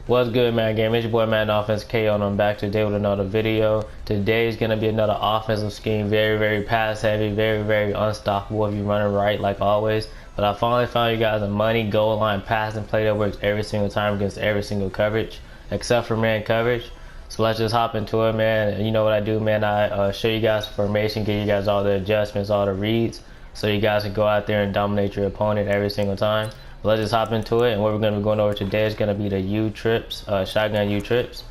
What's good, man? Game, it's your boy Madden Offense KO, and I'm back today with another video. Today is gonna be another offensive scheme, very pass heavy, very unstoppable if you run it right, like always. But I finally found you guys a money goal line passing play that works every single time against every single coverage, except for man coverage. So let's just hop into it, man. You know what I do, man? I show you guys formation, give you guys all the adjustments, all the reads, so you guys can go out there and dominate your opponent every single time. Let's just hop into it, and what we're going to be going over today is going to be the U trips, shotgun U trips.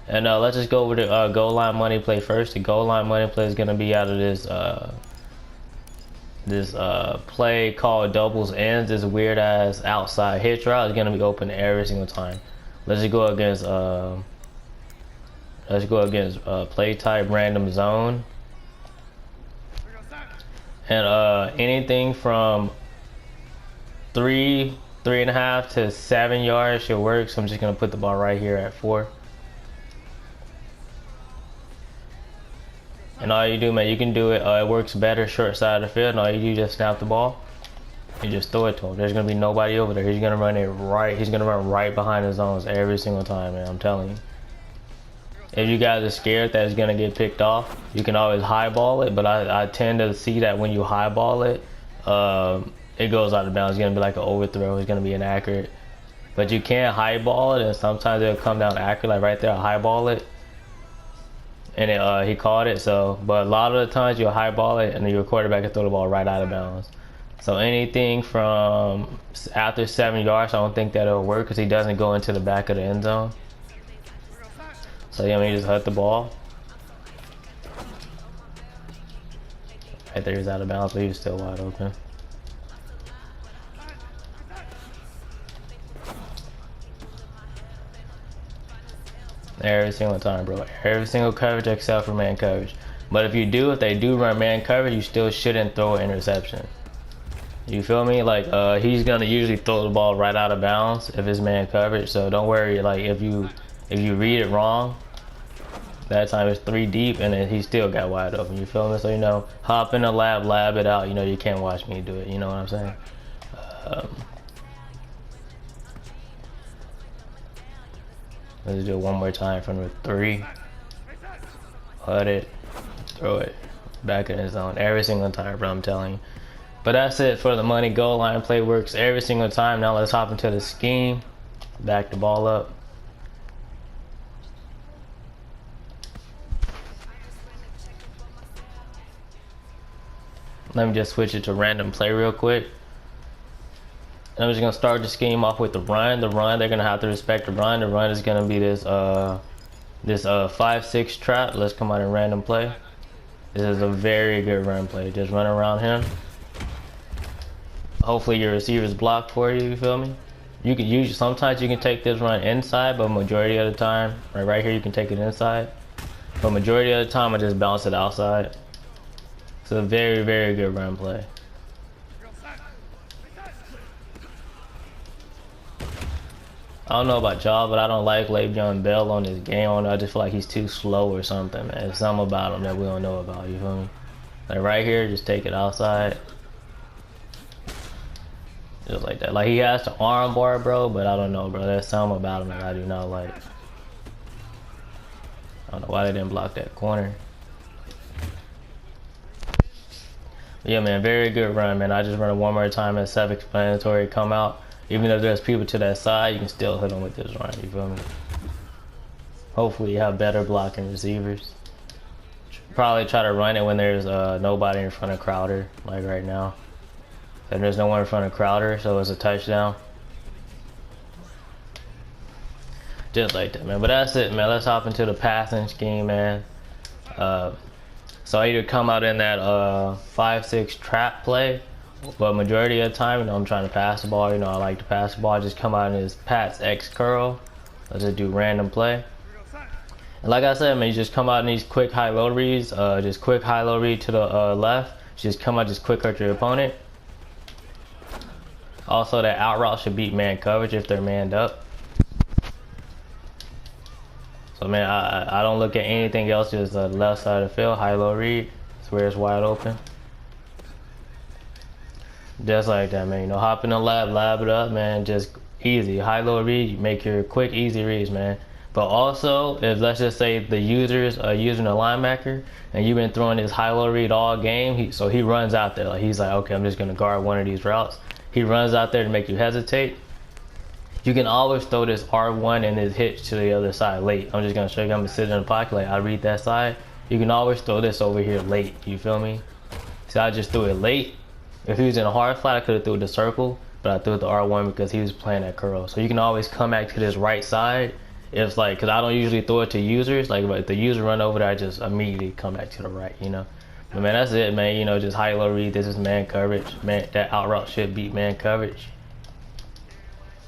And let's just go over the goal line money play first. The goal line money play is going to be out of this play called doubles ends. This weird ass outside hitch route is going to be open every single time. Let's just go against play type random zone, and anything from 3.5 to 7 yards should work. So I'm just gonna put the ball right here at 4. And all you do, man, you can do it. It works better short side of the field. And all you do, just snap the ball. You just throw it to him. There's gonna be nobody over there. He's gonna run it right. He's gonna run right behind the zones every single time, man. I'm telling you. If you guys are scared that it's gonna get picked off, you can always highball it. But I tend to see that when you highball it, it goes out of bounds. It's gonna be like an overthrow. It's gonna be inaccurate. But you can't highball it, and sometimes it'll come down accurate. Like right there, I highball it, and he caught it. So, but a lot of the times you'll highball it, and your quarterback can throw the ball right out of bounds. So anything from after 7 yards, I don't think that'll work because he doesn't go into the back of the end zone. So yeah, I mean, you just hit the ball. Right there, he's out of bounds, but he's still wide open. Every single time, bro. Every single coverage except for man coverage. But if they do run man coverage, you still shouldn't throw an interception. You feel me? Like he's gonna usually throw the ball right out of bounds if it's man coverage. So don't worry. Like if you read it wrong, that time it's 3 deep, and then he still got wide open. You feel me? So you know, hop in the lab it out. You know, you can't watch me do it. You know what I'm saying? Let's do it one more time from the 3. Hut it, throw it back in the zone every single time, bro. I'm telling you. But that's it for the money goal line play. Works every single time. Now let's hop into the scheme. Back the ball up. Let me just switch it to random play real quick. And I'm just gonna start the scheme off with the run. The run, they're gonna have to respect the run. The run is gonna be this 5-6 trap. Let's come out and random play. This is a very good run play. Just run around him. Hopefully your receiver's blocked for you. You feel me? You can use, sometimes you can take this run inside, but majority of the time, right here, you can take it inside. But majority of the time, I just bounce it outside. It's a very good run play. I don't know about y'all, but I don't like Le'Veon Bell on this game. I just feel like he's too slow or something, man. There's something about him that we don't know about, you feel me? Like right here, just take it outside. Just like that. Like he has to arm bar, bro, but I don't know, bro. There's something about him that I do not like. I don't know why they didn't block that corner. But yeah, man, very good run, man. I just run it one more time and self-explanatory. Come out. Even if there's people to that side, you can still hit them with this run, you feel me? Hopefully you have better blocking receivers. Probably try to run it when there's nobody in front of Crowder, like right now. And there's no one in front of Crowder, so it's a touchdown. Just like that, man. But that's it, man. Let's hop into the passing scheme, man. So I either come out in that 5-6 trap play, but majority of the time, you know, I'm trying to pass the ball. You know, I like to pass the ball. I just come out in this Pat's X curl. Let's just do random play. And like I said, man, you just come out in these quick high-low reads. Just quick high-low read to the left. Just come out, just quick hurt your opponent. Also, that out route should beat man coverage if they're manned up. So, man, I don't look at anything else. Just the left side of the field, high-low read. It's where it's wide open. Just like that, man. You know, hop in the lab it up, man. Just Easy, high-low read, you make your quick, easy reads, man. But also, if let's just say the user's using a linebacker, and you've been throwing this high-low read all game, so he runs out there. Like he's like, okay, I'm just gonna guard one of these routes. He runs out there to make you hesitate. You can always throw this R1 and this hitch to the other side late. I'm just gonna show you. I'm gonna sit in the pocket, like I read that side. You can always throw this over here late. You feel me? So I just threw it late. If he was in a hard flat, I could have threw it the circle, but I threw it the R1 because he was playing that curl. So you can always come back to this right side. It's like, because I don't usually throw it to users. Like if the user run over there, I just immediately come back to the right, you know. But man, that's it, man. You know, just high-low read. This is man coverage. Man, that out route should beat man coverage.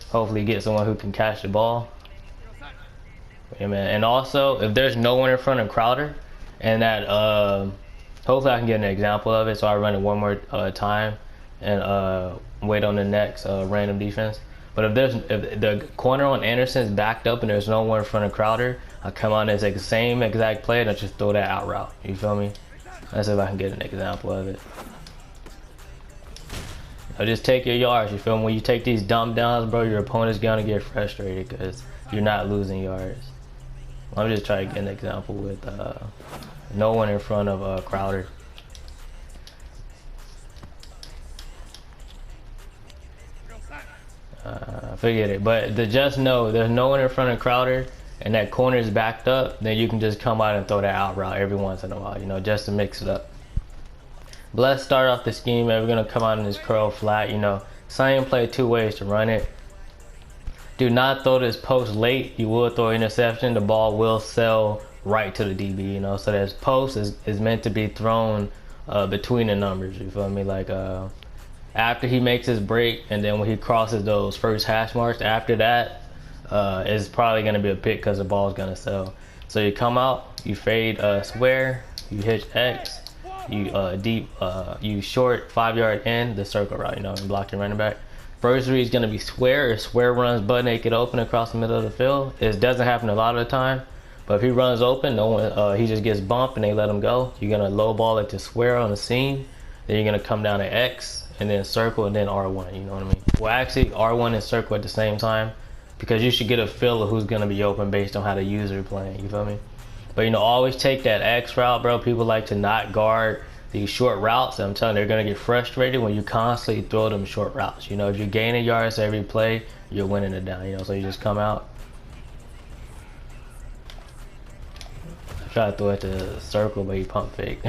Hopefully get someone who can catch the ball. Yeah, man. And also, if there's no one in front of Crowder, and that, hopefully I can get an example of it, so I run it one more time and wait on the next random defense. But if the corner on Anderson's backed up and there's no one in front of Crowder, I come on and take the same exact play and I just throw that out route. You feel me? Let's see if I can get an example of it. Now just take your yards. You feel me? When you take these dump downs, bro, your opponent's gonna get frustrated because you're not losing yards. I'm just trying to get an example with no one in front of Crowder. Forget it. But just know there's no one in front of Crowder and that corner is backed up, then you can just come out and throw that out route every once in a while, you know, just to mix it up. But let's start off the scheme, man. We're gonna come out in this curl flat, you know. Same play, two ways to run it. Do not throw this post late. You will throw interception. The ball will sail right to the DB, you know. So this post is meant to be thrown between the numbers, you feel me? Like after he makes his break and then when he crosses those first hash marks, after that it's probably gonna be a pick because the ball is gonna sail. So you come out, you fade square, you hitch X, you you short 5-yard in the circle route, you know, and block your running back. First read is gonna be square. If square runs butt naked open across the middle of the field, it doesn't happen a lot of the time. But if he runs open, no one, he just gets bumped and they let him go. You're gonna low ball it to square on the seam. Then you're gonna come down to X and then circle and then R1. You know what I mean? Well, actually R1 and circle at the same time because you should get a feel of who's gonna be open based on how the user playing. You feel me? But you know, always take that X route, bro. People like to not guard these short routes. I'm telling you, they're gonna get frustrated when you constantly throw them short routes. You know, if you're gaining yards every play, you're winning it down. You know, so you just come out. Try to throw it to circle, but you pump fake.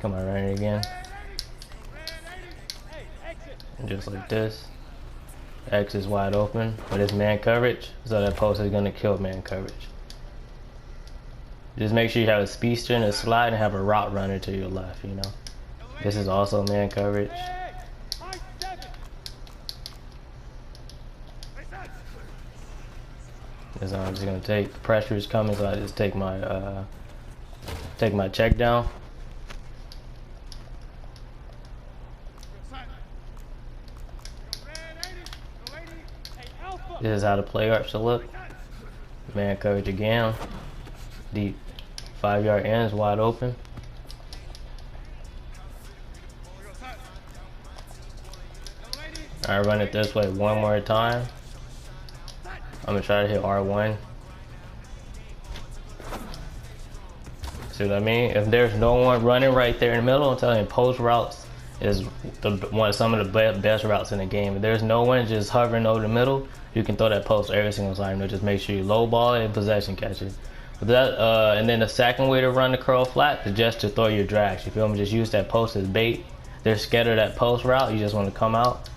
Come on, run it again. And just like this. X is wide open, but it's man coverage, so that post is gonna kill man coverage. Just make sure you have a speedster and a slide and have a route runner to your left, you know. This is also man coverage. So I'm just gonna take the pressure is coming, so I just take my check down. This is how the play art should look. Man coverage again. Deep 5-yard ends wide open. I run it this way one more time. I'm gonna try to hit R1. See what I mean? If there's no one running right there in the middle, I'm telling you, post routes is some of the best routes in the game. If there's no one just hovering over the middle, you can throw that post every single time. You know, just make sure you low ball it and possession catch it. But that, and then the second way to run the curl flat is just to throw your drags. You feel me? Just use that post as bait. They're scared of that post route. You just want to come out.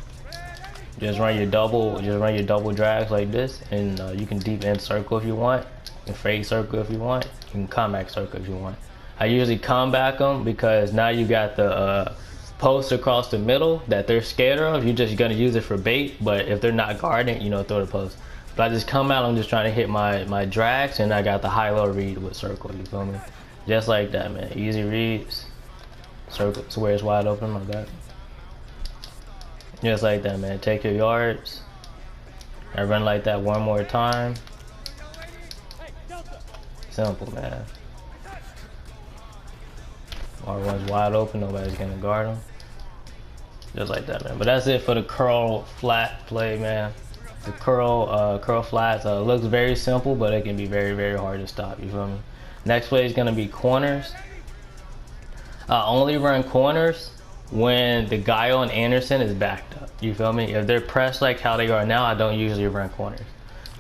Just run your double drags like this, and you can deep end circle if you want. You can fade circle if you want. You can comeback circle if you want. I usually comeback them because now you got the post across the middle that they're scared of. You're just gonna use it for bait, but if they're not guarding, you know, throw the post. But I just come out, I'm just trying to hit my drags, and I got the high-low read with circle, you feel me? Just like that, man. Easy reads. Circle, square is wide open, my bad. Just like that, man. Take your yards. I run like that one more time. Simple, man. R1's wide open, nobody's gonna guard him. Just like that, man. But that's it for the curl flat play, man. The curl flats looks very simple, but it can be very, very hard to stop. You feel me? Next play is gonna be corners. I only run corners when the guy on Anderson is backed up. You feel me? If they're pressed like how they are now, I don't usually run corners.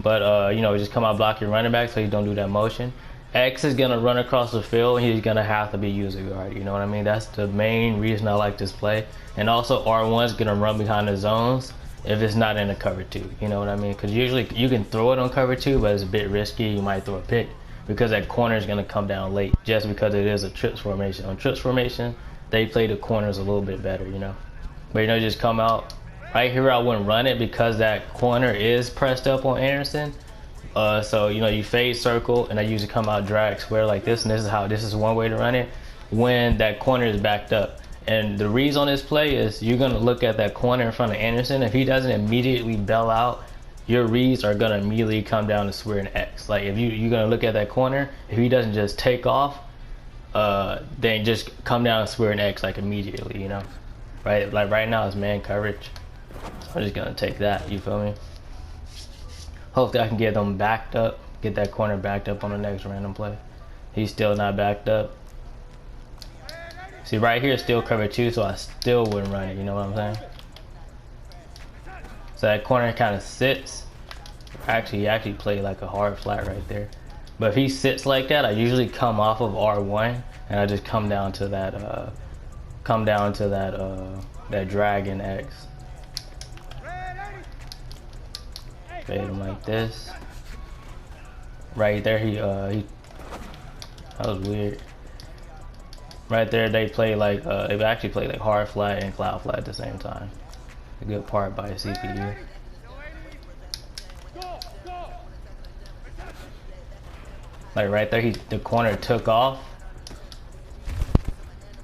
But you know, just come out, block your running back so you don't do that motion. X is gonna run across the field and he's gonna have to be user guard. You know what I mean? That's the main reason I like this play. And also R1 is gonna run behind the zones if it's not in a cover 2. You know what I mean? Because usually you can throw it on cover 2, but it's a bit risky. You might throw a pick because that corner is gonna come down late just because it is a trips formation. On trips formation, they play the corners a little bit better, you know. But you know, just come out. Right here I wouldn't run it because that corner is pressed up on Anderson. So you know, you fade circle and I usually come out drag square like this, and this is one way to run it when that corner is backed up. And the reason on this play is you're gonna look at that corner in front of Anderson. If he doesn't immediately bail out, your reads are gonna immediately come down to square and X. Like if you're gonna look at that corner, if he doesn't just take off, then just come down to square and X like immediately, you know. Right, like right now it's man coverage. So I'm just gonna take that, you feel me? Hopefully I can get them backed up, get that corner backed up on the next random play. He's still not backed up. See, right here is still cover 2, so I still wouldn't run it, you know what I'm saying? So that corner kind of sits. He actually played like a hard flat right there. But if he sits like that, I usually come off of R1 and I just come down to that that dragon X. Fade him like this. Right there, that was weird. Right there, they play like they actually play like hard flat and cloud flat at the same time. A good part by CPU. Like right there, the corner took off.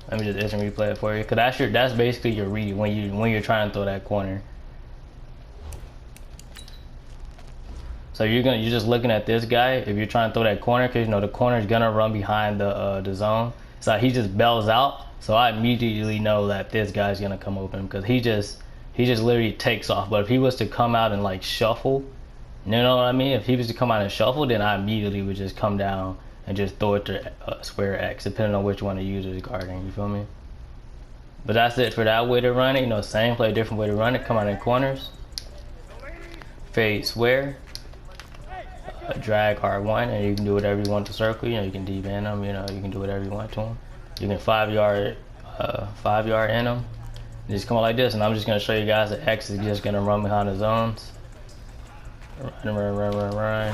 Let me just instant replay it for you, cause that's basically your read when you're trying to throw that corner. So you're just looking at this guy if you're trying to throw that corner, cause you know the corner is gonna run behind the zone. So he just bails out. So I immediately know that this guy's gonna come open because he just literally takes off. But if he was to come out and like shuffle, you know what I mean? If he was to come out and shuffle, then I immediately would just come down and just throw it to square X, depending on which one the user is guarding. You feel me? But that's it for that way to run it. You know, same play, different way to run it. Come out in corners, fade square. Drag R1 and you can do whatever you want to circle. You know, you can deep in them. You know, you can do whatever you want to them. You can 5 yard in them. Just come out like this, and I'm just gonna show you guys that X is just gonna run behind the zones. Run.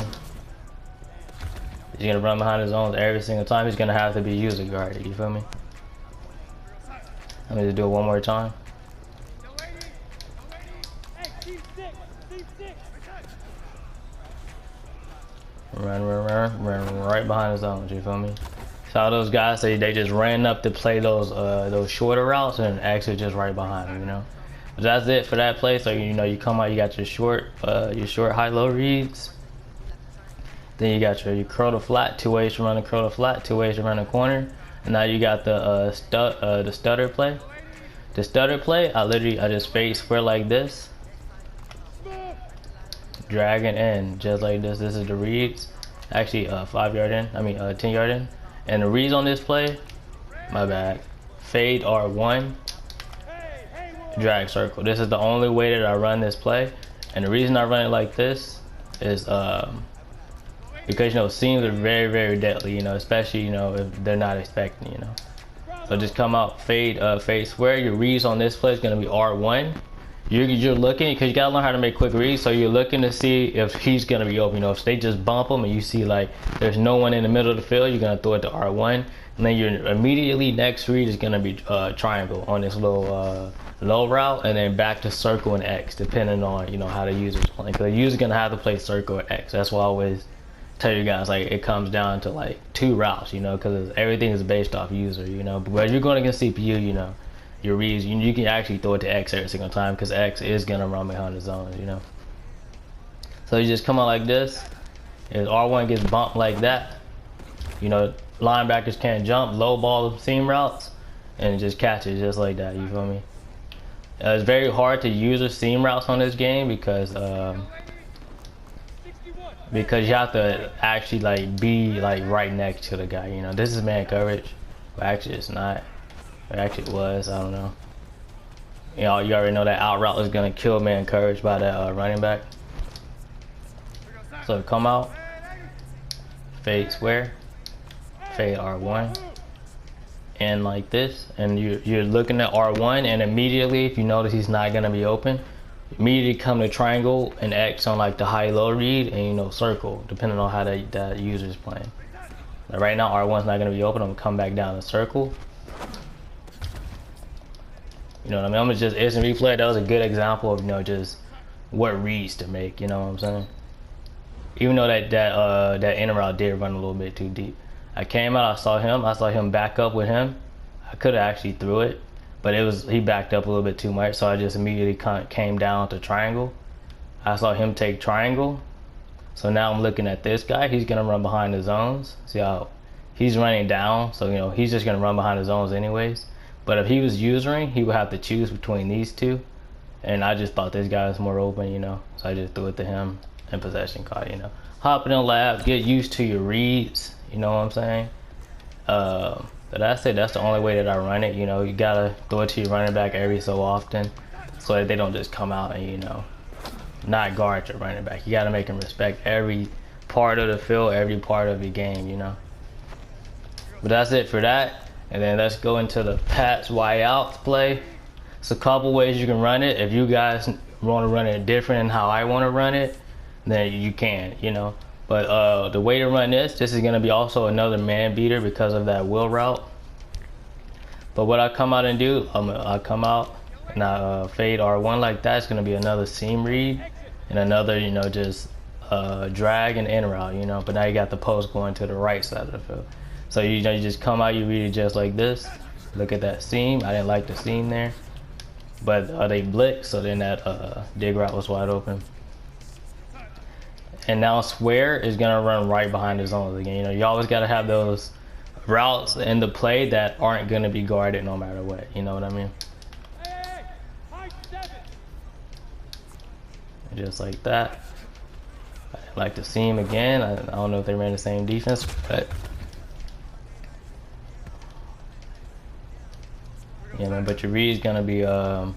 He's gonna run behind the zones every single time. He's gonna have to be user guarded. You feel me? Let me just do it one more time. Run right behind the zones, you feel me? So all those guys say they just ran up to play those shorter routes and actually just right behind them, you know? But that's it for that play. So you know, you come out, you got your short high-low reads. Then you got your curl to flat, 2 ways to run a curl to flat, 2 ways to run a corner. And now you got the stutter play. The stutter play, I just fade square like this. Dragging in just like this. This is the reads. Actually 5 yard in, 10 yard in. And the reads on this play, my bad, fade R1, drag circle. This is the only way that I run this play. And the reason I run it like this is because, you know, seams are very, very deadly, you know, especially, you know, if they're not expecting, you know. So just come out, fade square. Your reads on this play is going to be R1. You're looking, because you got to learn how to make quick reads, so you're looking to see if he's going to be open. You know, if they just bump him and you see like there's no one in the middle of the field, you're going to throw it to R1. And then your immediately next read is going to be triangle on this little low route, and then back to circle and X, depending on, you know, how the user's playing. Because the user's going to have to play circle or X. That's why I always tell you guys, like, it comes down to like 2 routes, you know, because everything is based off user, you know. But you're going against CPU, you know, your reads, you can actually throw it to X every single time because X is going to run behind the zones, you know. So you just come out like this. If R1 gets bumped like that, you know, linebackers can't jump, low ball seam routes, and just catch it just like that, you feel me? It's very hard to use the seam routes on this game because you have to actually like be like right next to the guy. You know, this is man coverage, but actually it's not. It actually was. I don't know. You know, you already know that out route is gonna kill man coverage by that running back. So come out, fade square, fade R1, and like this, and you're looking at R1, and immediately if you notice he's not gonna be open, immediately come to triangle and X on like the high-low read, and you know circle depending on how that user's playing. Now, right now R1's not gonna be open. I'm gonna come back down to circle. You know what I mean? I'm gonna just instant replay. That was a good example of, you know, just what reads to make. You know what I'm saying? Even though that inner route did run a little bit too deep. I came out. I saw him back up with him. I could have actually threw it, but he backed up a little bit too much. So I just immediately came down to triangle. I saw him take triangle. So now I'm looking at this guy. He's gonna run behind the zones. See how he's running down? So you know he's just gonna run behind the zones anyways. But if he was usering, he would have to choose between these two. And I just thought this guy was more open, you know. So I just threw it to him and possession caught, you know. Hop in the lab, get used to your reads, you know what I'm saying? But that's it. That's the only way that I run it, you know. You gotta throw it to your running back every so often so that they don't just come out and, you know, not guard your running back. You gotta make them respect every part of the field, every part of your game, you know. But that's it for that. And then let's go into the Pats Y outs play. It's a couple ways you can run it. If you guys want to run it different than how I want to run it, then you can, you know. But the way to run this is going to be also another man beater because of that wheel route. But what I come out and do, I come out and I fade R1 like that. It's going to be another seam read and another, you know, just drag and in route, you know. But now you got the post going to the right side of the field. So you know, you just come out, you read it just like this. Look at that seam. I didn't like the seam there, but they blitzed, so then that dig route was wide open. And now square is gonna run right behind the zones again. You know, you always gotta have those routes in the play that aren't gonna be guarded no matter what. You know what I mean? Just like that. I didn't like the seam again. I don't know if they ran the same defense, but. Yeah, man, but your read is gonna be R1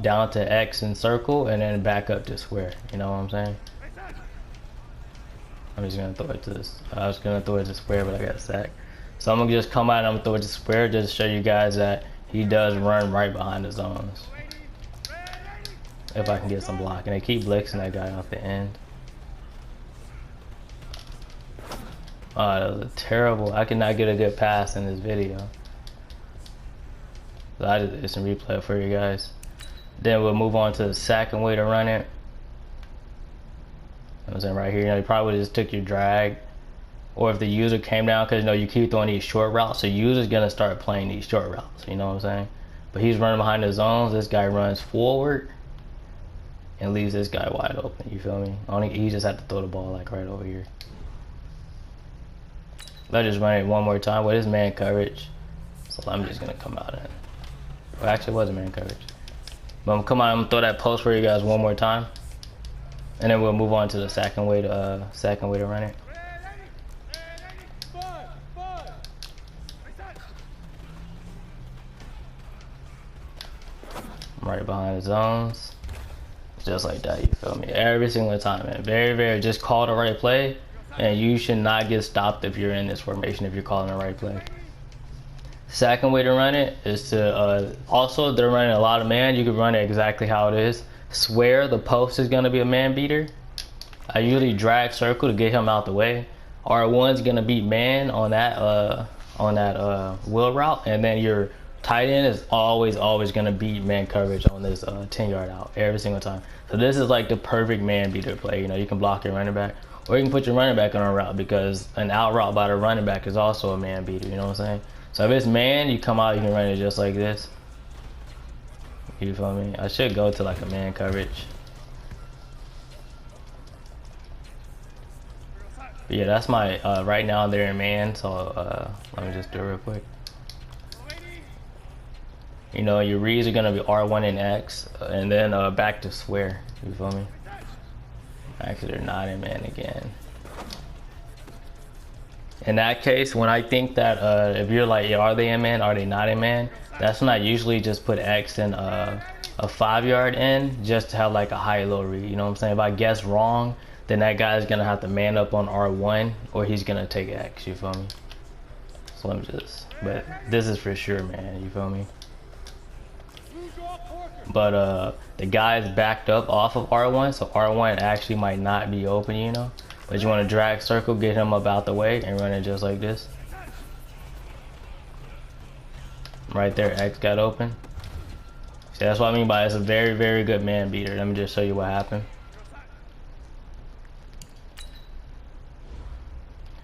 down to X and circle, and then back up to square. You know what I'm saying? I'm just gonna throw it to this. I was gonna throw it to square, but I got sacked. So I'm gonna just come out and I'm gonna throw it to square just to show you guys that he does run right behind the zones. If I can get some block, and they keep blitzing that guy off the end. Oh, that was terrible. I could not get a good pass in this video. So I just did some replay for you guys. Then we'll move on to the second way to run it. I'm saying right here, you know, you probably just took your drag. Or if the user came down, because you know you keep throwing these short routes, so user's gonna start playing these short routes, you know what I'm saying? But he's running behind the zones, this guy runs forward and leaves this guy wide open, you feel me? He just had to throw the ball like right over here. Let's just run it one more time with his man coverage. So I'm just gonna come out and, well, actually it wasn't man coverage. But I'm gonna come out, I'm gonna throw that post for you guys one more time. And then we'll move on to the second way to run it. Right behind the zones. Just like that, you feel me? Every single time, man. Very, just call the right play. And you should not get stopped if you're in this formation if you're calling the right play. Second way to run it is to, also they're running a lot of man. You can run it exactly how it is. Swear the post is gonna be a man beater. I usually drag circle to get him out the way. R1's gonna beat man on that wheel route, and then your tight end is always gonna beat man coverage on this 10-yard out every single time. So this is like the perfect man beater play. You know, you can block your running back, or you can put your running back on a route, because an out route by the running back is also a man beater. You know what I'm saying? So if it's man, you come out, you can run it just like this. You feel me? I should go to like a man coverage. But yeah, that's my right now they're in man, so let me just do it real quick. You know, your reads are gonna be R1 and X, and then back to square. You feel me? Actually, they're not in man again. In that case, when I think that if you're like, yeah, are they in man? Are they not in man? That's when I usually just put X in a 5-yard in, just to have like a high-low read. You know what I'm saying? If I guess wrong, then that guy's gonna have to man up on R1, or he's gonna take X. You feel me? So let me just. But this is for sure, man. You feel me? But the guy's backed up off of R1, so R1 actually might not be open, you know. But you want to drag circle, get him up out the way, and run it just like this. Right there, X got open. See, that's what I mean by it's a very, very good man beater. Let me just show you what happened.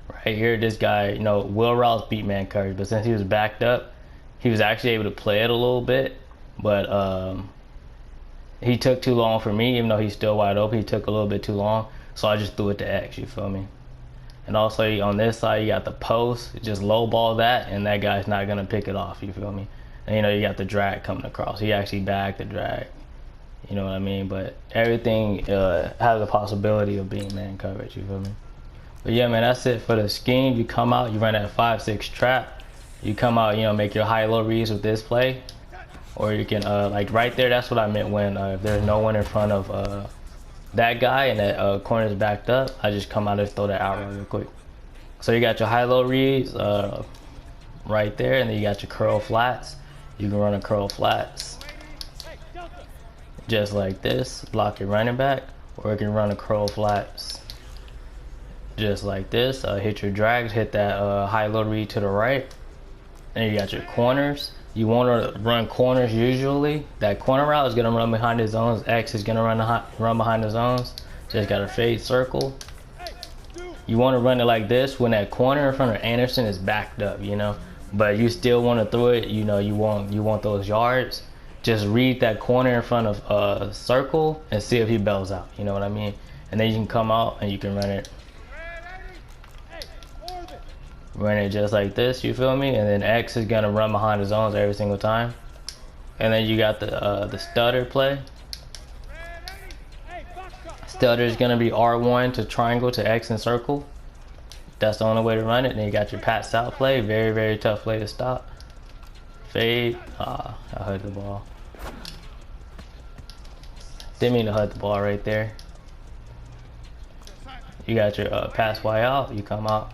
Right here, this guy, you know, Will Rouse beat man coverage, but since he was backed up, he was actually able to play it a little bit. But he took too long for me, even though he's still wide open. He took a little bit too long, so I just threw it to X. You feel me? And also on this side, you got the post. Just low ball that, and that guy's not gonna pick it off. You feel me? And you know you got the drag coming across. He actually bagged the drag. You know what I mean? But everything has a possibility of being man coverage. You feel me? But yeah, man, that's it for the scheme. You come out, you run that 5-6 trap. You come out, you know, make your high-low reads with this play. Or you can, like right there, that's what I meant when if there's no one in front of that guy and that corner's backed up, I just come out and throw that out real quick. So you got your high-low reads right there, and then you got your curl flats. You can run a curl flats just like this, block your running back, or you can run a curl flats just like this. Hit your drags, hit that high-low read to the right, and you got your corners. You want to run corners usually. That corner route is going to run behind the zones. X is going to run behind the zones. Just got to fade circle. You want to run it like this when that corner in front of Anderson is backed up, you know. But you still want to throw it, you know, you want those yards. Just read that corner in front of circle and see if he bails out, you know what I mean? And then you can come out and you can run it. Run it just like this, you feel me? And then X is gonna run behind the zones every single time. And then you got the stutter play. Stutter is gonna be R1 to triangle to X and circle. That's the only way to run it. And then you got your pat out play. Very, very tough play to stop. Fade. I hurt the ball. Didn't mean to hurt the ball right there. You got your pass Y out. You come out.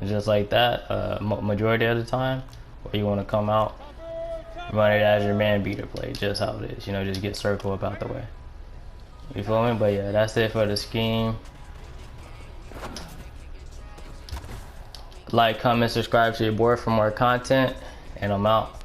Just like that, majority of the time, or you want to come out, run it as your man beater play, just how it is, you know, just get circle up out the way. You feel me? But yeah, that's it for the scheme. Like, comment, subscribe to your board for more content, and I'm out.